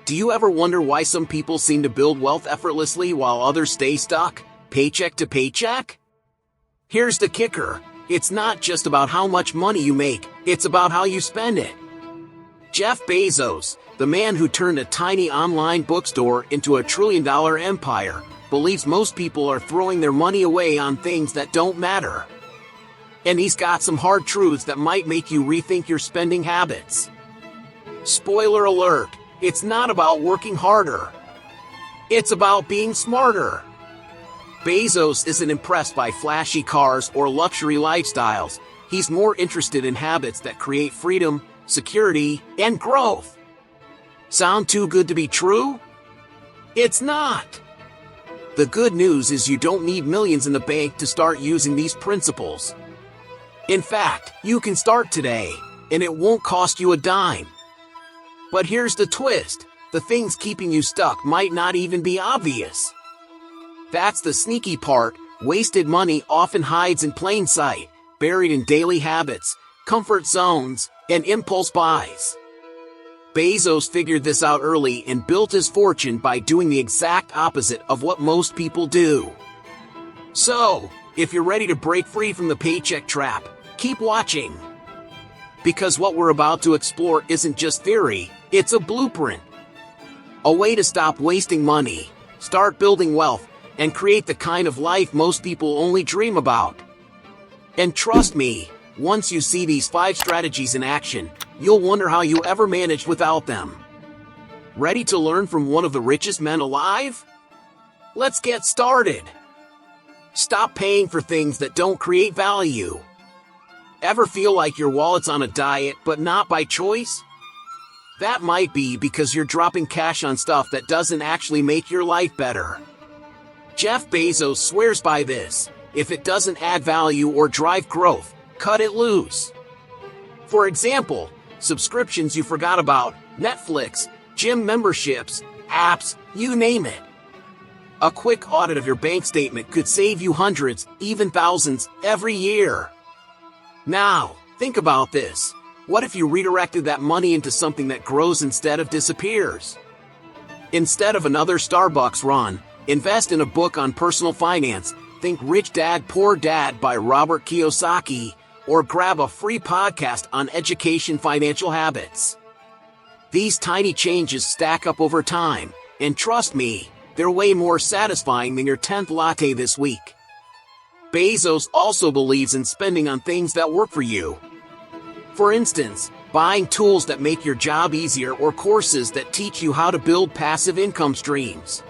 Do you ever wonder why some people seem to build wealth effortlessly while others stay stuck, paycheck to paycheck? Here's the kicker. It's not just about how much money you make, it's about how you spend it. Jeff Bezos, the man who turned a tiny online bookstore into a trillion-dollar empire, believes most people are throwing their money away on things that don't matter. And he's got some hard truths that might make you rethink your spending habits. Spoiler alert, it's not about working harder. It's about being smarter. Bezos isn't impressed by flashy cars or luxury lifestyles. He's more interested in habits that create freedom, security, and growth. Sound too good to be true? It's not. The good news is you don't need millions in the bank to start using these principles. In fact, you can start today, and it won't cost you a dime. But here's the twist. The things keeping you stuck might not even be obvious. That's the sneaky part. Wasted money often hides in plain sight, buried in daily habits, comfort zones, and impulse buys. Bezos figured this out early and built his fortune by doing the exact opposite of what most people do. So, if you're ready to break free from the paycheck trap, keep watching. Because what we're about to explore isn't just theory, it's a blueprint. A way to stop wasting money, start building wealth, and create the kind of life most people only dream about. And trust me, once you see these 5 strategies in action, you'll wonder how you ever managed without them. Ready to learn from one of the richest men alive? Let's get started. Stop paying for things that don't create value. Ever feel like your wallet's on a diet but not by choice? That might be because you're dropping cash on stuff that doesn't actually make your life better. Jeff Bezos swears by this. If it doesn't add value or drive growth, cut it loose. For example, subscriptions you forgot about, Netflix, gym memberships, apps, you name it. A quick audit of your bank statement could save you hundreds, even thousands, every year. Now, think about this. What if you redirected that money into something that grows instead of disappears? Instead of another Starbucks run, invest in a book on personal finance. Think Rich Dad, Poor Dad by Robert Kiyosaki, or grab a free podcast on education financial habits. These tiny changes stack up over time, and trust me, they're way more satisfying than your 10th latte this week. Bezos also believes in spending on things that work for you. For instance, buying tools that make your job easier or courses that teach you how to build passive income streams.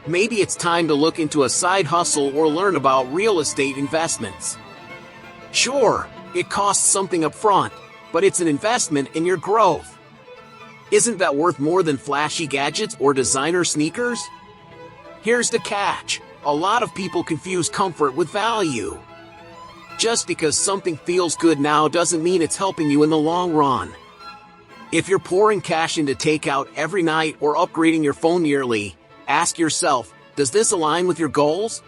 Maybe it's time to look into a side hustle or learn about real estate investments. Sure, it costs something up front, but it's an investment in your growth. Isn't that worth more than flashy gadgets or designer sneakers? Here's the catch. A lot of people confuse comfort with value. Just because something feels good now doesn't mean it's helping you in the long run. If you're pouring cash into takeout every night or upgrading your phone yearly, ask yourself, does this align with your goals?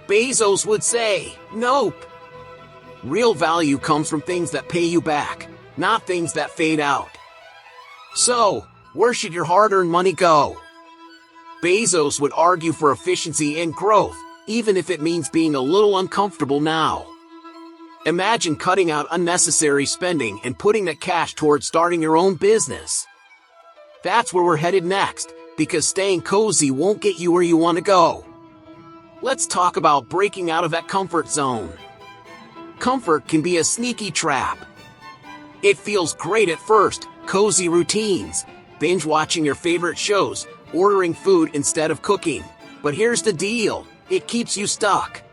Bezos would say, nope. Real value comes from things that pay you back, not things that fade out. So, where should your hard-earned money go? Bezos would argue for efficiency and growth, even if it means being a little uncomfortable now. Imagine cutting out unnecessary spending and putting that cash towards starting your own business. That's where we're headed next, because staying cozy won't get you where you want to go. Let's talk about breaking out of that comfort zone. Comfort can be a sneaky trap. It feels great at first, cozy routines, binge watching your favorite shows, ordering food instead of cooking. But here's the deal, it keeps you stuck.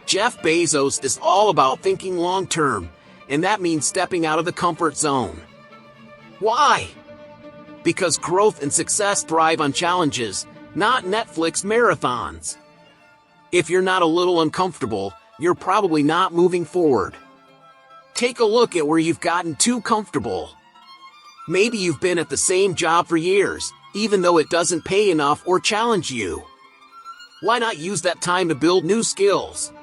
Jeff Bezos is all about thinking long-term, and that means stepping out of the comfort zone. Why? Because growth and success thrive on challenges, not Netflix marathons. If you're not a little uncomfortable, you're probably not moving forward. Take a look at where you've gotten too comfortable. Maybe you've been at the same job for years, even though it doesn't pay enough or challenge you. Why not use that time to build new skills?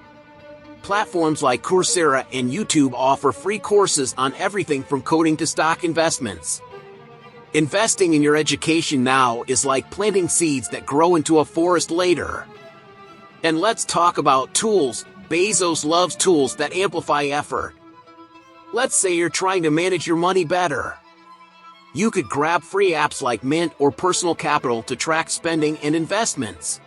Platforms like Coursera and YouTube offer free courses on everything from coding to stock investments. Investing in your education now is like planting seeds that grow into a forest later. And let's talk about tools. Bezos loves tools that amplify effort. Let's say you're trying to manage your money better. You could grab free apps like Mint or Personal Capital to track spending and investments.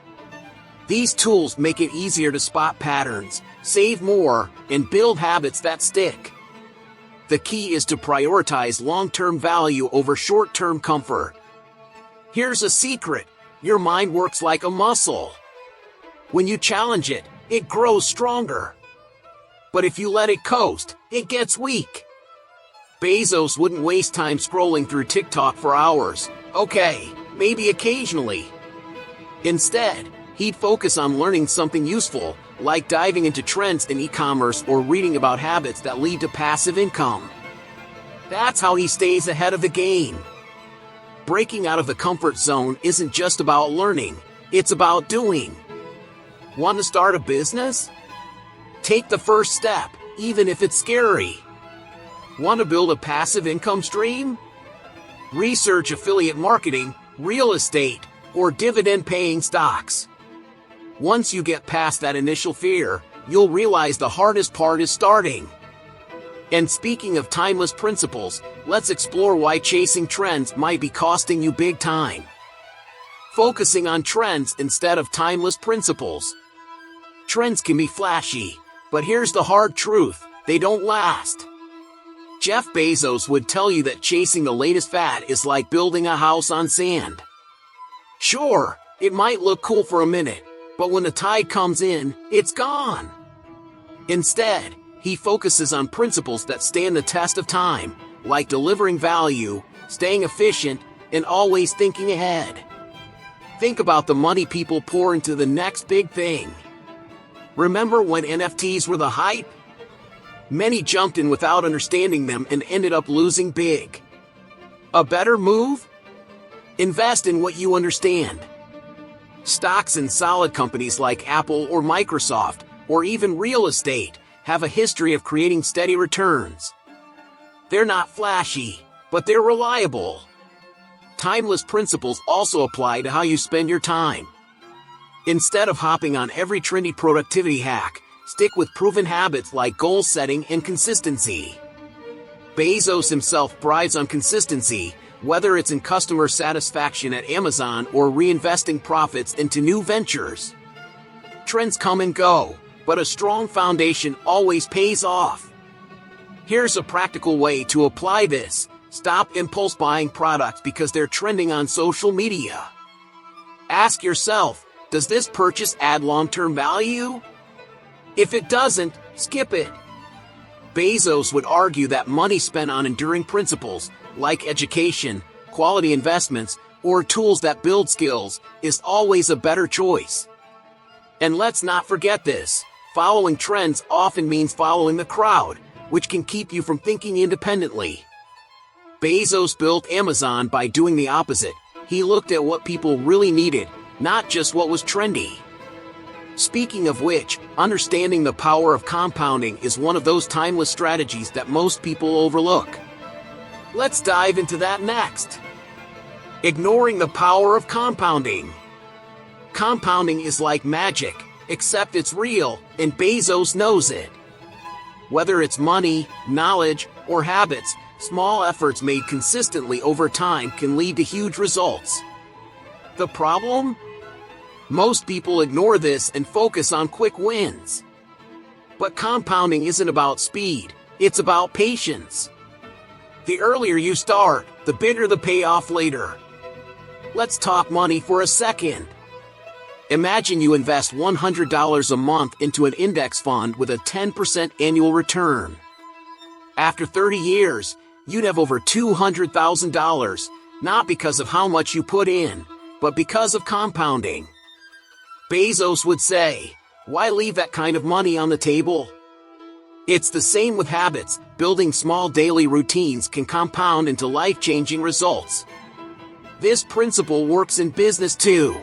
These tools make it easier to spot patterns, save more, and build habits that stick. The key is to prioritize long-term value over short-term comfort. Here's a secret: your mind works like a muscle. When you challenge it, it grows stronger. But if you let it coast, it gets weak. Bezos wouldn't waste time scrolling through TikTok for hours. Okay, maybe occasionally. Instead, he'd focus on learning something useful, like diving into trends in e-commerce or reading about habits that lead to passive income. That's how he stays ahead of the game. Breaking out of the comfort zone isn't just about learning, it's about doing. Want to start a business? Take the first step, even if it's scary. Want to build a passive income stream? Research affiliate marketing, real estate, or dividend-paying stocks. Once you get past that initial fear, you'll realize the hardest part is starting. And speaking of timeless principles, let's explore why chasing trends might be costing you big time. Focusing on trends instead of timeless principles. Trends can be flashy, but here's the hard truth: they don't last. Jeff Bezos would tell you that chasing the latest fad is like building a house on sand. Sure, it might look cool for a minute, but when the tide comes in, it's gone. Instead, he focuses on principles that stand the test of time, like delivering value, staying efficient, and always thinking ahead. Think about the money people pour into the next big thing. Remember when NFTs were the hype? Many jumped in without understanding them and ended up losing big. A better move? Invest in what you understand. Stocks in solid companies like Apple or Microsoft, or even real estate, have a history of creating steady returns. They're not flashy, but they're reliable. Timeless principles also apply to how you spend your time. Instead of hopping on every trendy productivity hack, stick with proven habits like goal setting and consistency. Bezos himself thrives on consistency, whether it's in customer satisfaction at Amazon or reinvesting profits into new ventures. Trends come and go, but a strong foundation always pays off. Here's a practical way to apply this: stop impulse buying products because they're trending on social media. Ask yourself, does this purchase add long-term value? If it doesn't, skip it. Bezos would argue that money spent on enduring principles, like education, quality investments, or tools that build skills, is always a better choice. And let's not forget this: following trends often means following the crowd, which can keep you from thinking independently. Bezos built Amazon by doing the opposite. He looked at what people really needed, not just what was trendy. Speaking of which, understanding the power of compounding is one of those timeless strategies that most people overlook. Let's dive into that next. Ignoring the power of compounding. Compounding is like magic, except it's real, and Bezos knows it. Whether it's money, knowledge, or habits, small efforts made consistently over time can lead to huge results. The problem? Most people ignore this and focus on quick wins. But compounding isn't about speed, it's about patience. The earlier you start, the bigger the payoff later. Let's talk money for a second. Imagine you invest $100 a month into an index fund with a 10% annual return. After 30 years, you'd have over $200,000, not because of how much you put in, but because of compounding. Bezos would say, why leave that kind of money on the table? It's the same with habits. Building small daily routines can compound into life-changing results. This principle works in business too.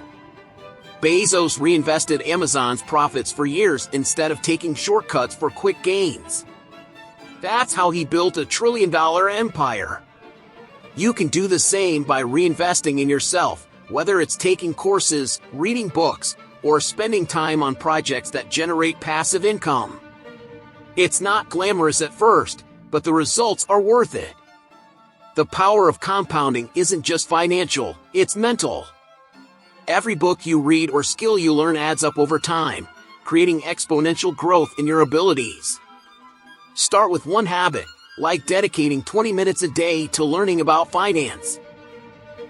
Bezos reinvested Amazon's profits for years instead of taking shortcuts for quick gains. That's how he built a trillion-dollar empire. You can do the same by reinvesting in yourself, whether it's taking courses, reading books, or spending time on projects that generate passive income. It's not glamorous at first, but the results are worth it. The power of compounding isn't just financial, it's mental. Every book you read or skill you learn adds up over time, creating exponential growth in your abilities. Start with one habit, like dedicating 20 minutes a day to learning about finance.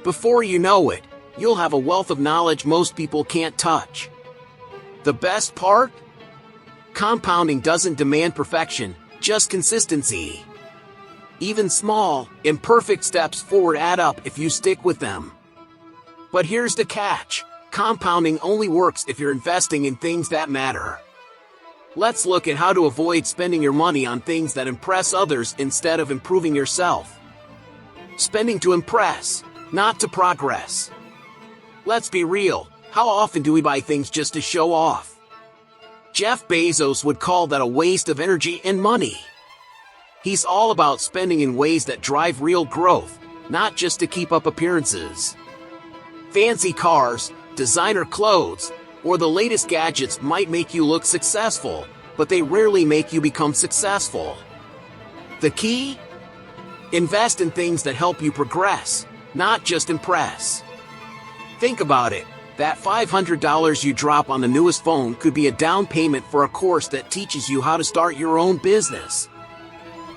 Before you know it, you'll have a wealth of knowledge most people can't touch. The best part? Compounding doesn't demand perfection, just consistency. Even small, imperfect steps forward add up if you stick with them. But here's the catch. Compounding only works if you're investing in things that matter. Let's look at how to avoid spending your money on things that impress others instead of improving yourself. Spending to impress, not to progress. Let's be real, how often do we buy things just to show off? Jeff Bezos would call that a waste of energy and money. He's all about spending in ways that drive real growth, not just to keep up appearances. Fancy cars, designer clothes, or the latest gadgets might make you look successful, but they rarely make you become successful. The key? Invest in things that help you progress, not just impress. Think about it. That $500 you drop on the newest phone could be a down payment for a course that teaches you how to start your own business.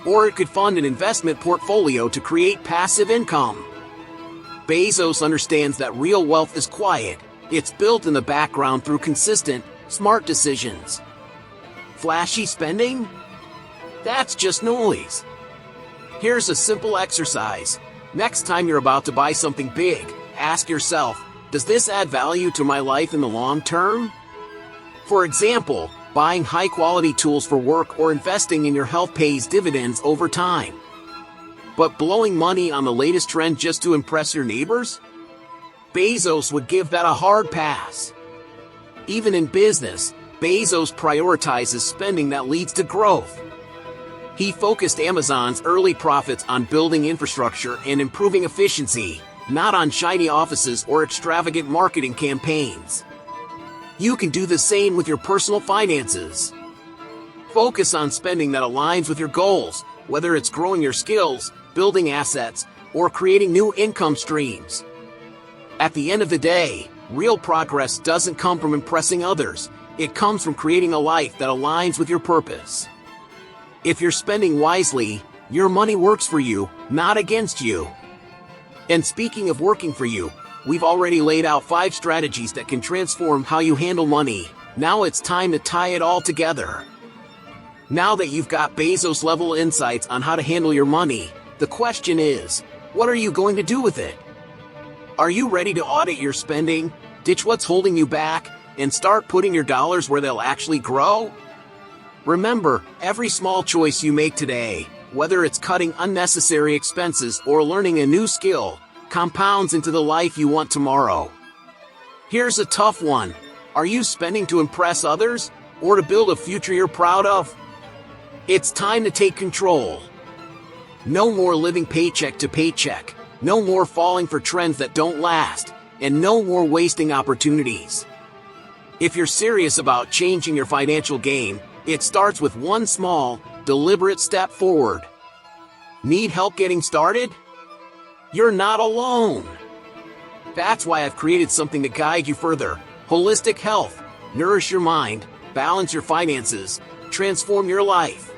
Or it could fund an investment portfolio to create passive income. Bezos understands that real wealth is quiet. It's built in the background through consistent, smart decisions. Flashy spending? That's just noise. Here's a simple exercise. Next time you're about to buy something big, ask yourself, does this add value to my life in the long term? For example, buying high-quality tools for work or investing in your health pays dividends over time. But blowing money on the latest trend just to impress your neighbors? Bezos would give that a hard pass. Even in business, Bezos prioritizes spending that leads to growth. He focused Amazon's early profits on building infrastructure and improving efficiency, not on shiny offices or extravagant marketing campaigns. You can do the same with your personal finances. Focus on spending that aligns with your goals, whether it's growing your skills, building assets, or creating new income streams. At the end of the day, real progress doesn't come from impressing others. It comes from creating a life that aligns with your purpose. If you're spending wisely, your money works for you, not against you. And speaking of working for you, we've already laid out 5 strategies that can transform how you handle money. Now it's time to tie it all together. Now that you've got Bezos-level insights on how to handle your money, the question is, what are you going to do with it? Are you ready to audit your spending, ditch what's holding you back, and start putting your dollars where they'll actually grow? Remember, every small choice you make today, whether it's cutting unnecessary expenses or learning a new skill, compounds into the life you want tomorrow. Here's a tough one. Are you spending to impress others, or to build a future you're proud of? It's time to take control. No more living paycheck to paycheck. No more falling for trends that don't last, and no more wasting opportunities. If you're serious about changing your financial game, it starts with one small, deliberate step forward. Need help getting started? You're not alone. That's why I've created something to guide you further. Holistic health. Nourish your mind, balance your finances, transform your life.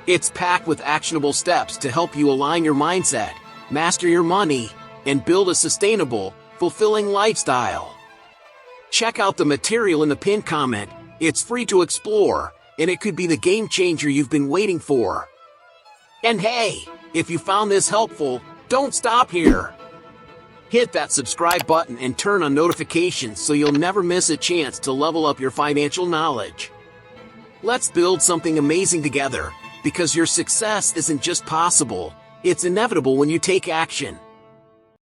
It's packed with actionable steps to help you align your mindset, master your money, and build a sustainable, fulfilling lifestyle. Check out the material in the pinned comment. It's free to explore, and it could be the game changer you've been waiting for. And hey, if you found this helpful, don't stop here. Hit that subscribe button and turn on notifications so you'll never miss a chance to level up your financial knowledge. Let's build something amazing together, because your success isn't just possible, it's inevitable when you take action.